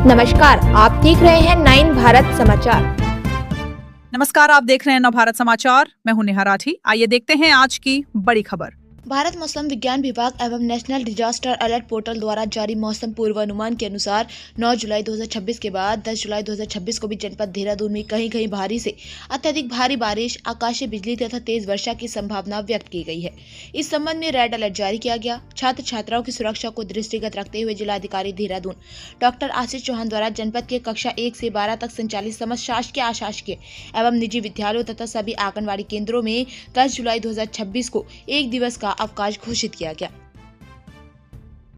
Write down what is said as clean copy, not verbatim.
नमस्कार, आप देख रहे हैं 9 भारत समाचार। नमस्कार, आप देख रहे हैं नव भारत समाचार। मैं हूं नेहा राठी। आइए देखते हैं आज की बड़ी खबर। भारत मौसम विज्ञान विभाग एवं नेशनल डिजास्टर अलर्ट पोर्टल द्वारा जारी मौसम पूर्वानुमान के अनुसार 9 जुलाई 2026 के बाद 10 जुलाई 2026 को भी जनपद देहरादून में कहीं कहीं भारी से अत्यधिक भारी बारिश, आकाशीय बिजली तथा तेज वर्षा की संभावना व्यक्त की गई है। इस संबंध में रेड अलर्ट जारी किया गया। छात्र छात्राओं की सुरक्षा को दृष्टिगत रखते हुए जिलाधिकारी देहरादून डॉक्टर आशीष चौहान द्वारा जनपद के कक्षा 1 से 12 तक संचालित समस्त शासकीय, अशासकीय एवं निजी विद्यालयों तथा सभी आंगनबाड़ी केंद्रों में 10 जुलाई 2026 को एक दिवस का अवकाश घोषित किया गया।